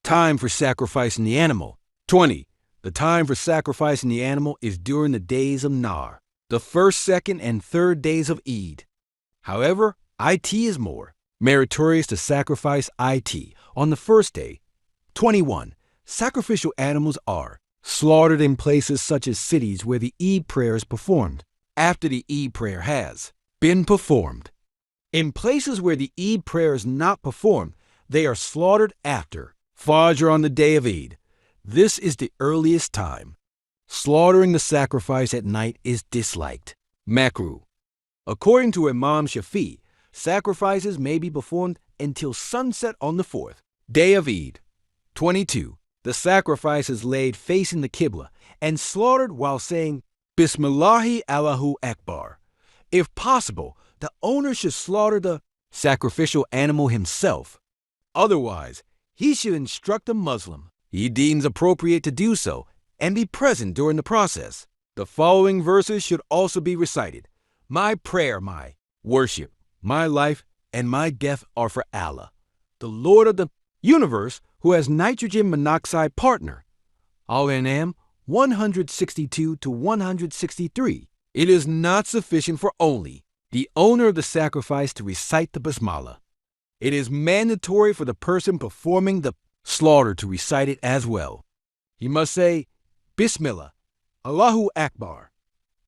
Time for sacrificing the animal. 20. The time for sacrificing the animal is during the days of NAHR, the first, second, and third days of Eid. However, IT is more meritorious to sacrifice IT on the first day. 21. Sacrificial animals are slaughtered in places such as cities where the Eid prayer is performed after the Eid prayer has been performed. In places where the Eid prayer is not performed, they are slaughtered after Fajr on the day of Eid. This is the earliest time. Slaughtering the sacrifice at night is disliked. Makruh. According to Imam Shafi'i, sacrifices may be performed until sunset on the fourth day of Eid. 22. The sacrifice is laid facing the qibla and slaughtered while saying Bismillahi Allahu Akbar. If possible, the owner should slaughter the sacrificial animal himself. Otherwise, he should instruct a Muslim he deems appropriate to do so and be present during the process. The following verses should also be recited. My prayer, my worship, my life, and my death are for Allah, the Lord of the universe, who has nitrogen monoxide partner. Al-An'am 162 to 163. It is not sufficient for only the owner of the sacrifice to recite the Basmala. It is mandatory for the person performing the slaughter to recite it as well. He must say, Bismillah, Allahu Akbar.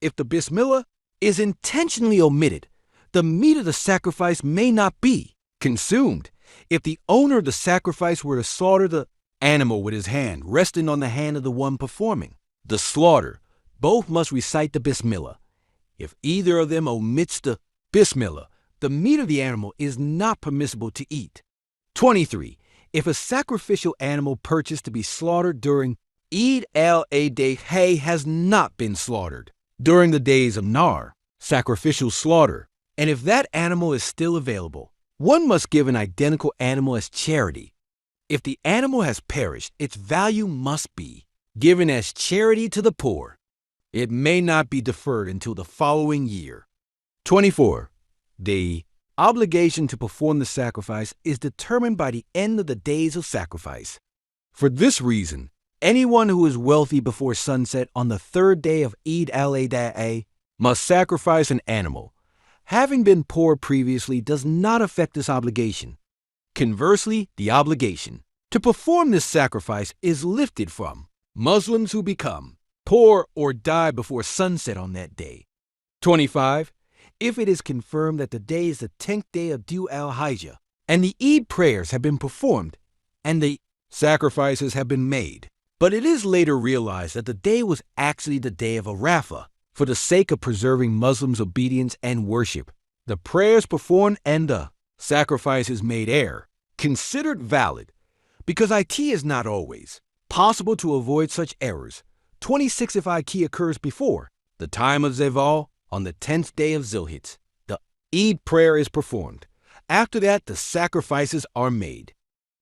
If the Bismillah is intentionally omitted, the meat of the sacrifice may not be consumed. If the owner of the sacrifice were to slaughter the animal with his hand resting on the hand of the one performing the slaughter, both must recite the Bismillah. If either of them omits the Bismillah, the meat of the animal is not permissible to eat. 23. If a sacrificial animal purchased to be slaughtered during Eid al-Adha has not been slaughtered during the days of NAHR, sacrificial slaughter, and if that animal is still available, one must give an identical animal as charity. If the animal has perished, its value must be given as charity to the poor. It may not be deferred until the following year. 24. The obligation to perform the sacrifice is determined by the end of the days of sacrifice. For this reason, anyone who is wealthy before sunset on the third day of Eid al-Adha must sacrifice an animal. Having been poor previously does not affect this obligation. Conversely, the obligation to perform this sacrifice is lifted from Muslims who become poor or die before sunset on that day. 25. If it is confirmed that the day is the 10th day of Dhu al-Hijjah, and the Eid prayers have been performed, and the sacrifices have been made, but it is later realized that the day was actually the day of Arafah, for the sake of preserving Muslims' obedience and worship, the prayers performed and the sacrifices made are considered valid, because IT is not always possible to avoid such errors. 26. If IT occurs before the time of Zaval, on the 10th day of Zilhijjah, the Eid prayer is performed. After that, the sacrifices are made.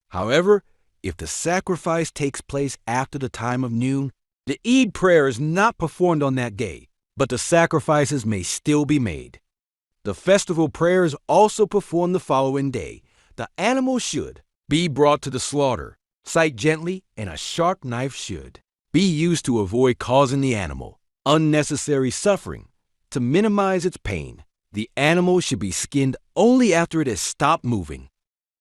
However, if the sacrifice takes place after the time of noon, the Eid prayer is not performed on that day, but the sacrifices may still be made. The festival prayer is also performed the following day. The animal should be brought to the slaughter, sight gently, and a sharp knife should be used to avoid causing the animal unnecessary suffering. To minimize its pain, the animal should be skinned only after it has stopped moving.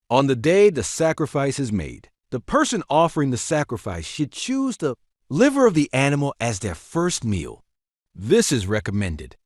On the day the sacrifice is made, the person offering the sacrifice should choose the liver of the animal as their first meal. This is recommended